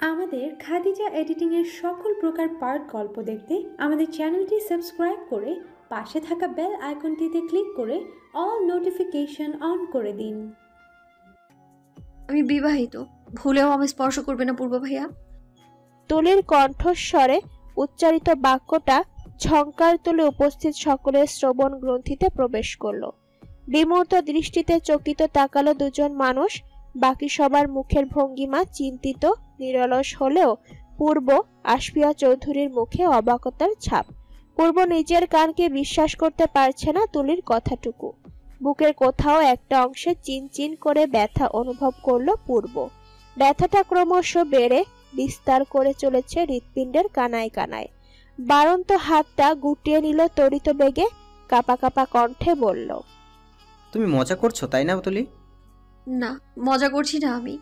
আমাদের খাদিজা এডিটিং এর সকল প্রকার পার্ট গল্প দেখতে আমাদের চ্যানেলটি সাবস্ক্রাইব করে পাশে থাকা বেল আইকনটিতে ক্লিক করে অল নোটিফিকেশন অন করে দিন। আমি বিবাহিত, ভুলেও আমি স্পর্শ করবে না পূর্ব ভাইয়া। তুলির কণ্ঠস্বরে উচ্চারিত বাক্যটা ঝংকার তুলে উপস্থিত সকলের শ্রবণ গ্রন্থিতে প্রবেশ করল। বিমূর্ত দৃষ্টিতে চকিত তাকালো দুজন মানুষ। বাকি সবার মুখের ভঙ্গিমা চিন্তিত নিরলস হলেও পূর্ব আসফিয়া চৌধুরীর মুখে অবাকতার ছাপ। পূর্ব নিজের কানকে বিশ্বাস করতে পারছে না তুলির কথাটুকু। বুকের কোথাও একটা অংশে চিনচিন করে ব্যথা অনুভব করলো পূর্ব। ব্যথাটা ক্রমশ বেড়ে বিস্তার করে চলেছে হৃৎপিণ্ডের কানায় কানায়। বারন্ত হাতটা গুটিয়ে নিল তড়িৎ বেগে, কাপা কাপা কণ্ঠে বলল, তুমি মজা করছো তাই না তুলি? না, মজা করছি না আমি।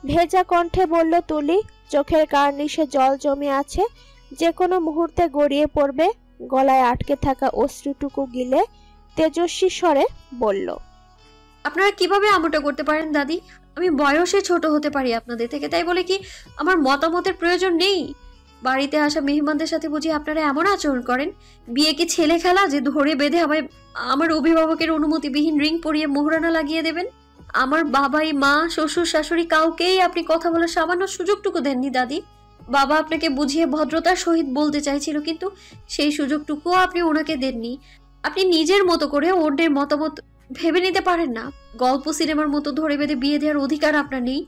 ভেজা কণ্ঠে বলল তুলি, চোখের কার্নিশে জল জমে আছে, যে কোনো মুহূর্তে গড়িয়ে পড়বে। গলায় আটকে থাকা অশ্রুটুকু গিলে তেজস্বী স্বরে বলল, আপনারা কিভাবে এমনটা করতে পারেন দাদি? আমি বয়সে ছোট হতে পারি আপনাদের থেকে, তাই বলে কি আমার মতামতের প্রয়োজন নেই? বাড়িতে আসা মেহমানদের সাথে বুঝি আপনারা এমন আচরণ করেন? বিয়ে কি ছেলে খেলা যে ধরে বেঁধে আমায় আমার অভিভাবকের অনুমতিবিহীন রিং পরিয়ে মোহরানা লাগিয়ে দেবেন? আমার বাবাই, মা, শ্বশুর শাশুড়ি কাউকেই আপনি কথা বলার সামান্য সুযোগটুকু দেননি দাদি। বাবা আপনাকে বুঝিয়ে ভদ্রতার সহিত বলতে চাইছিল, কিন্তু সেই সুযোগটুকুও আপনি ওনাকে দেননি। আপনি নিজের মতো করে অন্যের মতামত ভেবে নিতে পারেন না। গল্প সিনেমার মতো ধরে বেঁধে বিয়ে দেওয়ার অধিকার আপনার নেই।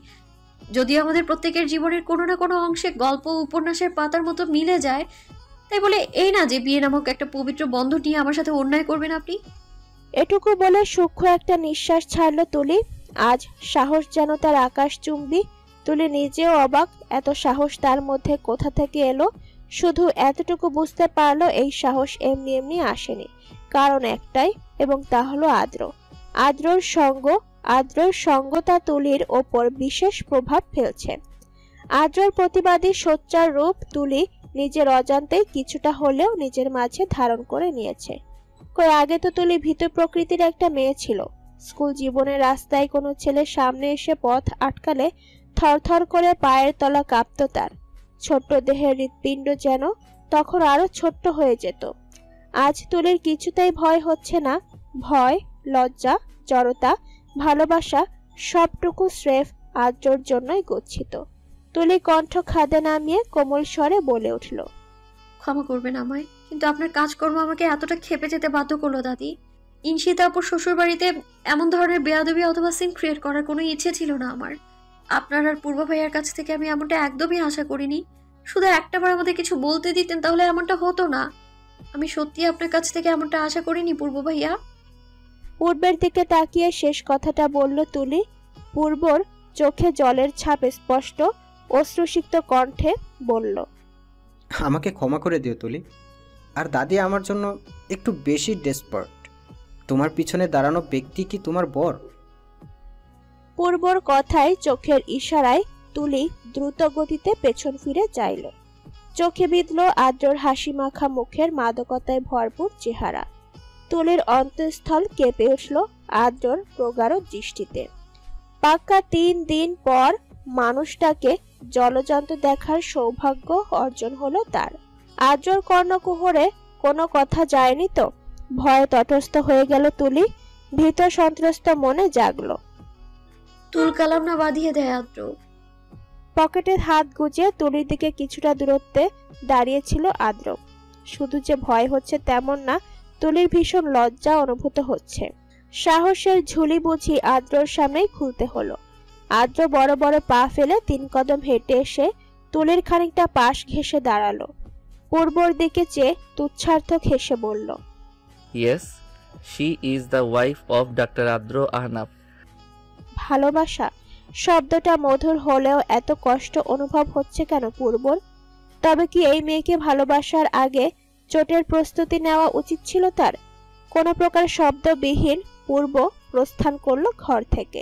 যদিও আমাদের প্রত্যেকের জীবনের কোনো না কোনো অংশে গল্প উপন্যাসের পাতার মতো মিলে যায়, তাই বলে এই না যে বিয়ে নামক একটা পবিত্র বন্ধন নিয়ে আমার সাথে অন্যায় করবেন আপনি। এটুকু বলে সূক্ষ্ম একটা নিঃশ্বাস ছাড়ল তুলি। আজ সাহস যেন তার আকাশচুম্বী। তুলি নিজেও অবাক, এত সাহস তার মধ্যে কোথা থেকে এলো। শুধু এতটুকু বুঝতে পারলো এই সাহস এমনি এমনি আসেনি, কারণ একটাই, এবং তা হলো আদ্র। আদ্রর সঙ্গ তা তুলির ওপর বিশেষ প্রভাব ফেলছে। আদ্রর প্রতিবাদী সোচ্চার রূপ তুলি নিজের অজান্তেই কিছুটা হলেও নিজের মাঝে ধারণ করে নিয়েছে। কই আগে তো তুলি ভীত প্রকৃতির একটা মেয়ে ছিল। স্কুল জীবনের রাস্তায় কোনো ছেলে সামনে এসে পথ আটকালে থরথর করে পায়ের তলা কাঁপত তার। ছোট্ট দেহের হৃৎপিণ্ড যেন তখন আরো ছোট্ট হয়ে যেত। আজ তুলির কিছুতেই ভয় হচ্ছে না। ভয়, লজ্জা, জড়তা, ভালোবাসা সবটুকু স্রেফ আদ্রর জন্যই গচ্ছিত। তুলি কণ্ঠ খাদে নামিয়ে কোমল স্বরে বলে উঠল, ক্ষমা করবেন আমায়, কিন্তু আপনার কাজকর্ম আমাকে এতটা খেপে যেতে বাধ্য করলো দাদি। ইনশিতা আপুর শ্বশুর বাড়িতে এমন ধরনের বেয়াদবি অথবা সিন ক্রিয়েট করার কোনো ইচ্ছে ছিল না আমার। আপনার আর পূর্ব ভাইয়ার কাছ থেকে আমি এমনটা একদমই আশা করিনি। শুধু একটাবার আমাদের কিছু বলতে দিতেন, তাহলে এমনটা হতো না। আমি সত্যি আপনার কাছ থেকে এমনটা আশা করিনি পূর্ব ভাইয়া। পূর্বের দিকে তাকিয়ে শেষ কথাটা বলল তুলি। পূর্বর চোখে জলের ছাপ স্পষ্ট, অশ্রুসিক্ত কণ্ঠে বলল, আমাকে ক্ষমা করে দিও তুলি। আর দাদি আমার জন্য একটু বেশি ডেসপার্ট। তোমার পিছনে দাঁড়ানো ব্যক্তি কি তোমার বর? পূর্বর কথায় চোখের ইশারায় তুলি দ্রুত গতিতে পেছন ফিরে চাইল। চোখে বিঁধল আদ্রর হাসি মাখা মুখের মাদকতায় ভরপুর চেহারা। তুলির অন্তঃস্থল কেঁপে উঠল আদ্রর প্রগাঢ় দৃষ্টিতে। পাক্কা 3 দিন পর মানুষটাকে জলজন্ত দেখার সৌভাগ্য অর্জন হলো তার। আদ্রর কর্ণকুহরে কোনো কথা যায়নি তো? ভয়ে তটস্থ হয়ে গেল তুলি। ভীত সন্ত্রস্ত মনে জাগলো। তুলকালাম না বাঁধিয়ে দেয় আদ্র। পকেটের হাত গুজে তুলির দিকে কিছুটা দূরত্বে দাঁড়িয়েছিল আদ্র। শুধু যে ভয় হচ্ছে তেমন না, তুলির ভীষণ লজ্জা অনুভূত হচ্ছে। সাহসের ঝুলি বুঝি আদ্রর সামনেই খুলতে হলো। আদ্র বড় বড় পা ফেলে 3 কদম হেঁটে এসে তুলির খানিকটা পাশ ঘেঁষে দাঁড়ালো। পূর্বর দিকে চেয়ে তুচ্ছার্থক হেসে বলল, yes, she is the wife of doctor আদ্র আহনাফ। ভালোবাসা শব্দটা মধুর হলেও এত কষ্ট অনুভব হচ্ছে কেন পূর্বর? তবে কি এই মেয়েকে ভালোবাসার আগে চোটের প্রস্তুতি নেওয়া উচিত ছিল তার? কোনো প্রকার শব্দবিহীন পূর্ব প্রস্থান করলো ঘর থেকে।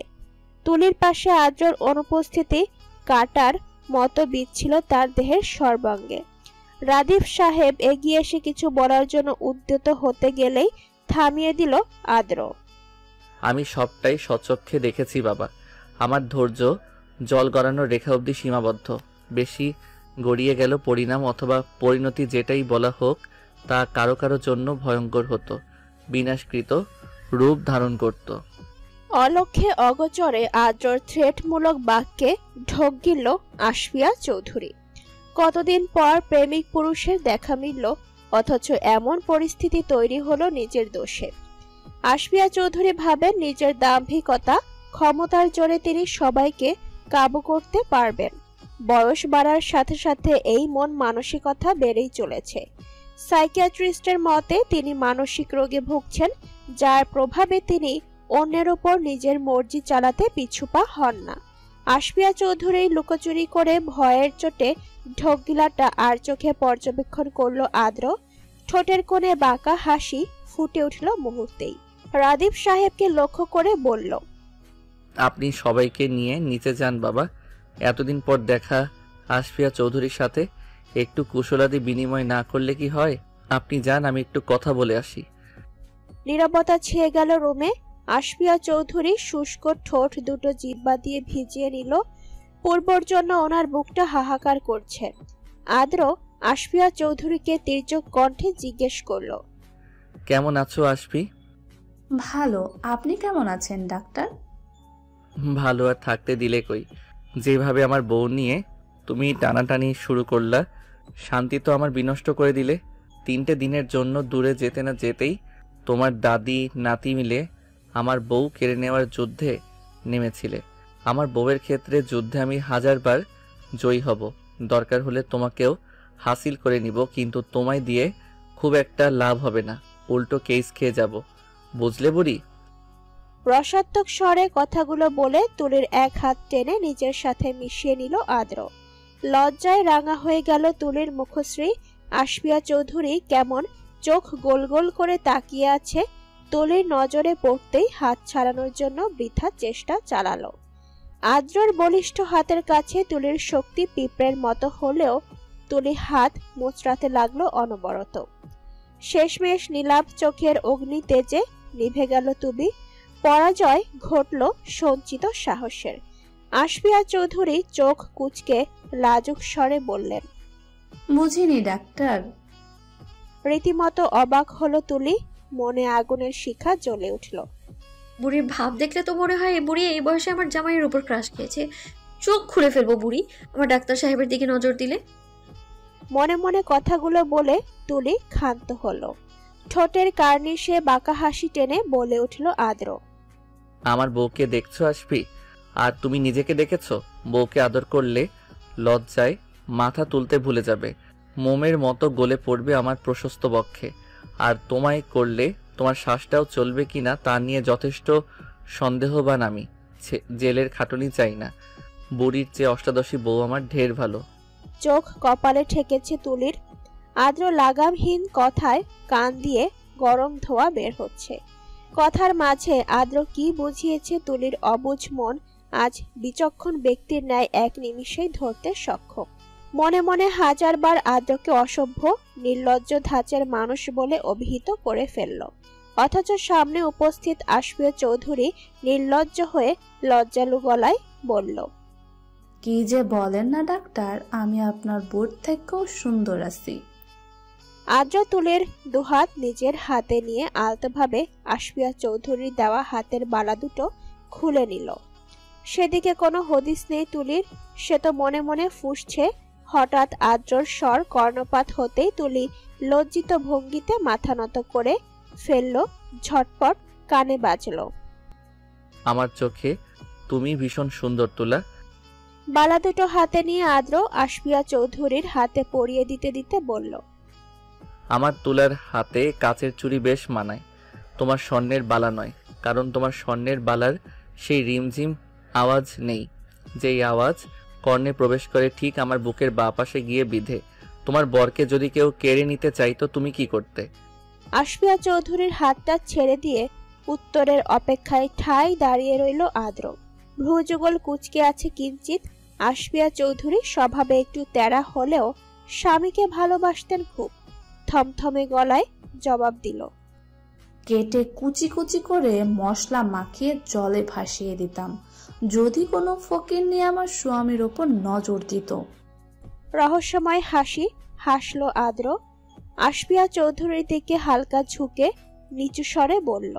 তুলির পাশে আদ্রর অনুপস্থিতি কাটার মতো বিচ্ছিল তার দেহের সর্বাঙ্গে। রাদিফ সাহেব এগিয়ে এসে কিছু বলার জন্য উদ্যত হতে গেলেই থামিয়ে দিল আদ্র। আমি সবটাই সচক্ষে দেখেছি বাবা। আমার ধৈর্য জল গড়ানোর রেখা অবধি সীমাবদ্ধ। বেশি গড়িয়ে গেল পরিণাম অথবা পরিণতি যেটাই বলা হোক তা কারো কারো জন্য ভয়ঙ্কর হতো, বিনাশকৃত রূপ ধারণ করত। অলক্ষ্যে অগোচরে আদ্রর থ্রেটমূলক বাক্যে ঢোক গিলল আশফিয়া চৌধুরী। কতদিন পর প্রেমিক পুরুষের দেখা মিলল, অথচ এমন পরিস্থিতি তৈরি হলো নিজের দোষে। আশফিয়া চৌধুরী ভাবেন নিজের দাম্ভিকতা, ক্ষমতার জোরে তিনি সবাইকে কাবু করতে পারবেন। বয়স বাড়ার সাথে সাথে এই মন মানসিকতা বেড়েই চলেছে। সাইকিয়াট্রিস্টের মতে তিনি মানসিক রোগে ভুগছেন, যার প্রভাবে তিনি অন্যের উপর নিজের মর্জি চালাতে পিছুপা হন না। আশফিয়া চৌধুরী লুকোচুরি করে ভয়ের চোটে ঢোক গিলাটা আর চোখে পর্যবেক্ষণ করলো আদ্র। ঠোঁটের কোণে বাঁকা হাসি ফুটে উঠল মুহূর্তেই। রাদীপ সাহেবকে লক্ষ্য করে বলল, আপনি সবাইকে নিয়ে নিচে যান বাবা। এতদিন পর দেখা আশফিয়া চৌধুরীর সাথে একটু কুশলাদি বিনিময় না করলে কি হয়? আপনি যান, আমি একটু কথা বলে আসি। নীরবতা ছেয়ে গেল রুমে। আশফিয়া চৌধুরী শুষ্ক ঠোঁট দুটো জিহ্বা দিয়ে ভিজিয়ে নিল। পূর্বর জন্য ওনার বুকটা হাহাকার করছে। আদ্র আশফিয়া চৌধুরীকে তীর্যক কণ্ঠে জিজ্ঞেস করলো, কেমন আছো আশফি? ভালো, আপনি কেমন আছেন ডাক্তার? ভালো আর থাকতে দিলে কই? যেভাবে আমার বউ নিয়ে তুমি টানাটানি শুরু করলা, শান্তি তো আমার বিনষ্ট করে দিলে। 3টে দিনের জন্য দূরে যেতে না যেতেই তোমার দাদি নাতি মিলে আমার বউ কেড়ে নেওয়ার যুদ্ধে নেমেছিলে। আমার বউয়ের ক্ষেত্রে যুদ্ধে আমি 1000বার জয়ী হব, দরকার হলে তোমাকেও হাসিল করে নিব, কিন্তু তোমায় দিয়ে খুব একটা লাভ হবে না, উল্টো কেস খেয়ে যাব, বুঝলে বুড়ি? রসাত্মক স্বরে কথাগুলো বলে তুলির এক হাত টেনে নিজের সাথে মিশিয়ে নিল আদ্র। লজ্জায় রাঙা হয়ে গেল তুলির মুখশ্রী। আশফিয়া চৌধুরী কেমন চোখ গোল গোল করে তাকিয়ে আছে। তুলির নজরে পড়তেই হাত ছাড়ানোর জন্য বৃথা চেষ্টা চালালো। আদ্রর বলিষ্ঠ হাতের কাছে তুলির শক্তি পিঁপড়ের মতো হলেও তুলি হাত মোচড়াতে লাগলো অনবরত। শেষমেশ নীলাভ চোখের অগ্নি তেজে নিভে গেল তুবি। পরাজয় ঘটল সঞ্চিত সাহসের। আশফিয়া চৌধুরী চোখ কুঁচকে লাজুক স্বরে বললেন, বুঝিনি ডাক্তার। রীতিমতো অবাক হলো তুলি। মনে আগুনের শিখা জ্বলে উঠল। বুড়ির ভাব দেখলে তো মনে হয় বুড়ি এই বয়সে আমার জামাইয়ের উপর ক্রাশ খেয়েছে। চোখ খুলে ফেলবো বুড়ি আমার ডাক্তার সাহেবের দিকে নজর দিলে। মনে মনে কথাগুলো বলে তুলি ক্ষান্ত হলো। ঠোঁটের কার্নিশে বাঁকা হাসি টেনে বলে উঠল আদ্র, আমার বউকে দেখছো আশফি? আর তুমি নিজেকে দেখেছো? বউকে আদর করলে লজ্জায় মাথা তুলতে ভুলে যাবে, মোমের মতো গলে পড়বে আমার প্রশস্ত বক্ষে। আর তোমায় করলে তোমার শ্বাসটাও চলবে কিনা তা নিয়ে যথেষ্ট সন্দেহবান আমি। জেলের খাটুনি চাই না, বুড়ির চেয়ে অষ্টাদশী বউ আমার ঢের ভালো। চোখ কপালে ঠেকেছে তুলির। আদ্র লাগামহীন কথায় কান দিয়ে গরম ধোঁয়া বের হচ্ছে। কথার মাঝে আদ্র কি বুঝিয়েছে তুলির অবুঝ মন আজ বিচক্ষণ ব্যক্তির ন্যায় এক নিমিষেই ধরতে সক্ষম। মনে মনে 1000বার আদ্রকে অসভ্য, নির্লজ্জ ধাঁচের মানুষ বলে অভিহিত করে ফেলল। অথচ সামনে উপস্থিত আশফিয়া চৌধুরী নির্লজ্জ হয়ে লজ্জালু গলায় বলল, কি যে বলেন না ডাক্তার, আমি আপনার বোর্ড থেকেও সুন্দর আছি। আদ্র তুলির দুহাত নিজের হাতে নিয়ে আলতোভাবে আশফিয়া চৌধুরীর দেওয়া হাতের বালা দুটো খুলে নিল। সেদিকে কোনো হদিস নেই তুলির। সে তো মনে মনে ফুঁসছে। হঠাৎ আদ্রর স্বর কর্ণপাত হতেই তুলি লজ্জিত ভঙ্গিতে মাথা নত করে ফেলল। ঝটপট কানে বাজল, আমার চোখে তুমি ভীষণ সুন্দর তুলা। বালা দুটো হাতে নিয়ে আদ্র আশফিয়া চৌধুরীর হাতে পরিয়ে দিতে দিতে বলল, আমার তুলার হাতে কাচের চুড়ি বেশ মানায়, তোমার স্বর্ণের বালা নয়, কারণ তোমার স্বর্ণের বালার সেই রিমঝিম আওয়াজ নেই, যেই আওয়াজ কর্ণে প্রবেশ করে ঠিক আমার বুকের বাঁ পাশে গিয়ে বিধে। তোমার বরকে যদি কেউ কেড়ে নিতে চাইতো তুমি কি করতে? আশফিয়া চৌধুরীর হাতটা ছেড়ে দিয়ে উত্তরের অপেক্ষায় ঠাই দাঁড়িয়ে রইল আদ্র। ভ্রুযুগল কুঁচকে আছে কিঞ্চিত। আশফিয়া চৌধুরী স্বভাবে একটু তেড়া হলেও স্বামীকে ভালোবাসতেন খুব। থমথমে গলায় জবাব দিল, কেটে কুচি কুচি করে মশলা মাখিয়ে জলে ভাসিয়ে দিতাম, যদি কোনো ফকিন্নি আমার স্বামীর ওপর নজর দিত। রহস্যময় হাসি হাসল আদ্র। আশফিয়া চৌধুরীর দিকে হালকা ঝুঁকে নিচু স্বরে বলল,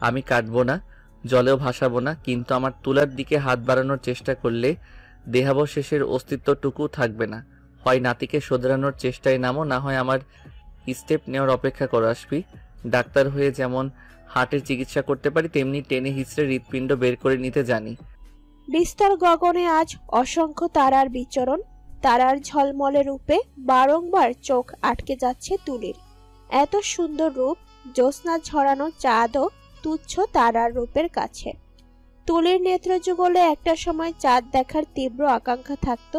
আমি কাটবো না, জলেও ভাসাবো না, কিন্তু আমার তুলার দিকে হাত বাড়ানোর চেষ্টা করলে দেহাবশেষের অস্তিত্বটুকু থাকবে না। হয় নাতিকে শোধরানোর চেষ্টায় নামো, না হয় আমার স্টেপ নেওয়ার অপেক্ষা করো। আসবি, ডাক্তার হয়ে যেমন হার্টের চিকিৎসা করতে পারি, তেমনি টেনে হিচড়ে হৃৎপিণ্ড বের করে নিতে জানি। বিস্তর গগনে আজ অসংখ্য তারার বিচরণ। তারার ঝলমলে রূপে বারংবার চোখ আটকে যাচ্ছে তুলির। এত সুন্দর রূপ, জ্যোৎস্না ঝরানো চাঁদও তুচ্ছ তারার রূপের কাছে। তুলির নেত্রযুগলে একটা সময় চাঁদ দেখার তীব্র আকাঙ্ক্ষা থাকত।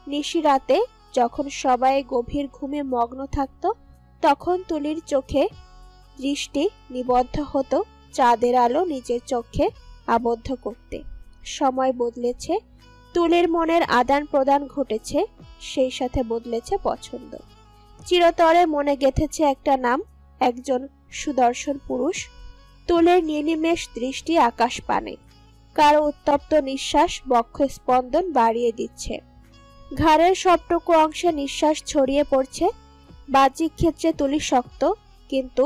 নিশি রাতে যখন সবাই গভীর ঘুমে মগ্ন থাকত, তখন তুলির চোখে দৃষ্টি নিবদ্ধ হতো চাঁদের আলো নিজের চোখে আবদ্ধ করতে। সময় বদলেছে, তুলির মনের আদান প্রদান ঘটেছে, সেই সাথে বদলেছে পছন্দ। চিরতরে মনে গেঁথেছে একটা নাম, একজন সুদর্শন পুরুষ। তুলির নির্নিমেষ দৃষ্টি আকাশ পানে, কারো উত্তপ্ত নিঃশ্বাস বক্ষ স্পন্দন বাড়িয়ে দিচ্ছে। ঘাড়ের সবটুকু অংশে নিঃশ্বাস ছড়িয়ে পড়ছে। বাহ্যিক ক্ষেত্রে তুলি শক্ত, কিন্তু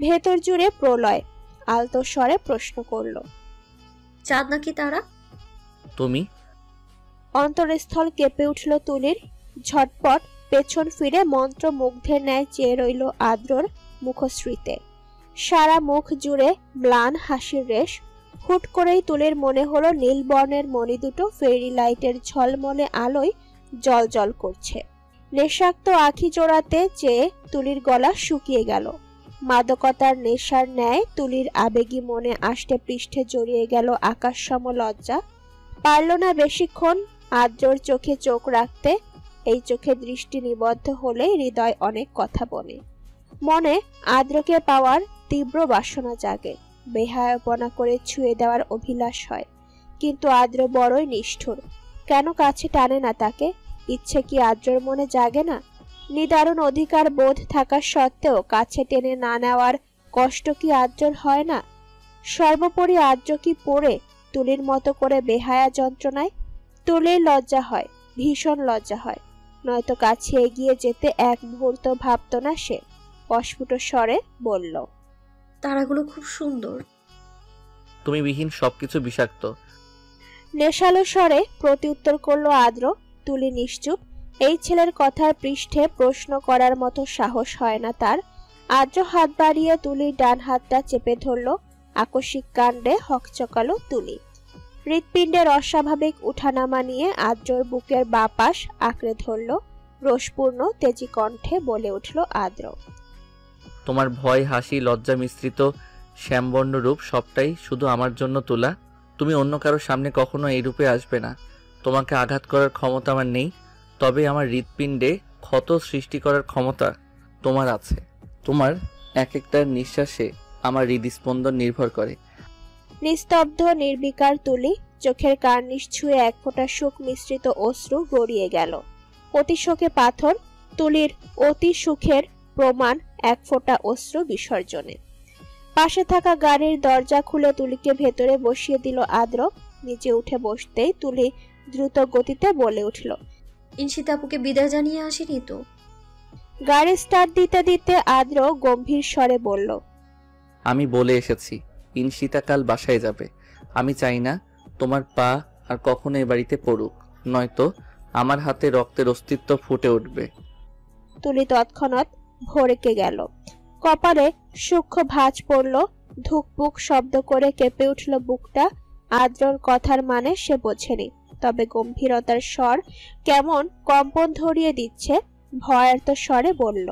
ভেতর জুড়ে প্রলয়। আলতো স্বরে প্রশ্ন করল, চাঁদ নাকি তারা? তুমি? অন্তরস্থল কেঁপে উঠল তুলির। ঝটপট পেছন ফিরে মন্ত্রমুগ্ধের ন্যায় চেয়ে রইল আদ্রর মুখশ্রীতে। সারা মুখ জুড়ে ম্লান হাসির রেশ। হুট করেই তুলির মনে হলো নীল বর্ণের মণি দুটো ফেরি লাইটের ঝলমলে আলোয় জ্বলজ্বল করছে। নেশাক্ত আখি জোড়াতে চেয়ে তুলির গলা শুকিয়ে গেল। মাদকতার নেশার ন্যায় তুলির আবেগী মনে আষ্টে পৃষ্ঠে জড়িয়ে গেল আকাশসম লজ্জা। পারল না বেশিক্ষণ আদ্রর চোখে চোখ রাখতে। এই চোখে দৃষ্টি নিবদ্ধ হলেই হৃদয় অনেক কথা বলে। মনে আদ্রকে পাওয়ার তীব্র বাসনা জাগে, বেহায়াপনা করে ছুঁয়ে দেওয়ার অভিলাষ হয়। কিন্তু আদ্র বড়ই নিষ্ঠুর। কেন কাছে টানে না তাকে? ইচ্ছে কি আদ্রর মনে জাগে না? নিদারুণ অধিকার বোধ থাকা সত্ত্বেও কাছে টেনে না নেওয়ার কষ্ট কি আদ্রর হয় না? সর্বোপরি আদ্র কি পড়ে তুলির মতো করে বেহায়া যন্ত্রণায়? তুলির লজ্জা হয়, ভীষণ লজ্জা হয়। নয়তো কাছে এগিয়ে যেতে এক মুহূর্ত ভাবত না সে। অস্ফুট স্বরে বলল, তারাগুলো খুব সুন্দর। তুমি বিহীন সবকিছু বিষাক্ত। নেশালো স্বরে প্রতিউত্তর করলো আদ্র। তুলি নিশ্চুপ। এই ছেলের কথার পৃষ্ঠে প্রশ্ন করার মতো সাহস হয় না তার। আদ্র হাত বাড়িয়ে তুলির ডান হাতটা চেপে ধরল। আকস্মিক কাণ্ডে হকচকালো তুলি। হৃৎপিণ্ডের অস্বাভাবিক উঠানামা নিয়ে আদ্রর বুকের বাঁ পাশ আঁকড়ে ধরল। রোষপূর্ণ তেজি কণ্ঠে বলে উঠল আদ্র, তোমার ভয়, হাসি, লজ্জা মিশ্রিত শ্যামবর্ণ রূপ সবটাই শুধু আমার জন্য তোলা। তুমি অন্য কারোর সামনে কখনো এই রূপে আসবে না। তোমাকে আঘাত করার ক্ষমতা আমার নেই, তবে আমার হৃৎপিণ্ডে ক্ষত সৃষ্টি করার ক্ষমতা তোমার আছে। তোমার এক একটা নিঃশ্বাসে আমার হৃদস্পন্দন নির্ভর করে। নিস্তব্ধ নির্বিকার তুলি। চোখের কার্নিশ ছুঁয়ে এক ফোঁটা সুখ মিশ্রিত অশ্রু গড়িয়ে গেল। অতি শোকে পাথর। তুলির অতি সুখের প্রমাণ এক ফোঁটা অশ্রু বিসর্জনে। পাশে থাকা গাড়ির দরজা খুলে তুলিকে ভেতরে বসিয়ে দিল আদ্র। নিচে উঠে বসতেই তুলি দ্রুত গতিতে বলে উঠল, ইনশিতা আপুকে বিদায় জানিয়ে আসেনি তো? গাড়ি স্টার্ট দিতে দিতে আদ্র গম্ভীর স্বরে বলল, আমি বলে এসেছি ইনশিতা কাল বাসায় যাবে। আমি চাই না তোমার পা আর কখনো এ বাড়িতে পড়ুক, নয়তো আমার হাতে রক্তের অস্তিত্ব ফুটে উঠবে। তুলি তৎক্ষণাৎ ভড়কে গেল। কপালে সূক্ষ্ম ভাঁজ পড়ল। ধুকপুক শব্দ করে কেঁপে উঠল বুকটা। আদ্রর কথার মানে সে বোঝেনি, তবে গম্ভীরতার স্বর কেমন কম্পন ধরিয়ে দিচ্ছে। ভয়ার্ত স্বরে বলল,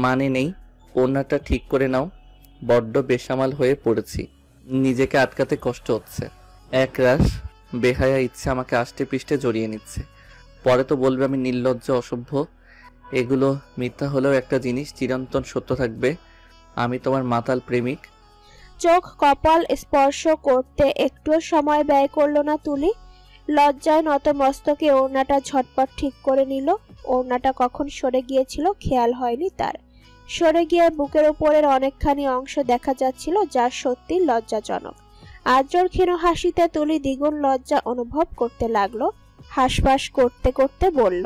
মানে নেই। ওড়নাটা ঠিক করে নাও, বড্ড বেসামাল হয়ে পড়েছি, নিজেকে আটকাতে কষ্ট হচ্ছে। এক রাশ বেহায়া ইচ্ছে আমাকে আষ্টে পৃষ্ঠে জড়িয়ে নিচ্ছে। পরে তো বলবে আমি নির্লজ্জ, অসভ্য। এগুলো মিথ্যা হলেও একটা জিনিস চিরন্তন সত্য থাকবে, আমি তোমার মাতাল প্রেমিক। চোখ কপাল স্পর্শ করতে একটুও সময় ব্যয় করলো না তুলি। লজ্জায় নত মস্তকে ওড়নাটা ঝটপট ঠিক করে নিল। ওড়নাটা কখন সরে গিয়েছিল খেয়াল হয়নি তার। সরে গিয়ে বুকের উপরের অনেকখানি অংশ দেখা যাচ্ছিল, যা সত্যি লজ্জাজনক। আদ্রর ক্ষীণ হাসিতে তুলি দ্বিগুণ লজ্জা অনুভব করতে লাগলো। হাসফাস করতে করতে বলল,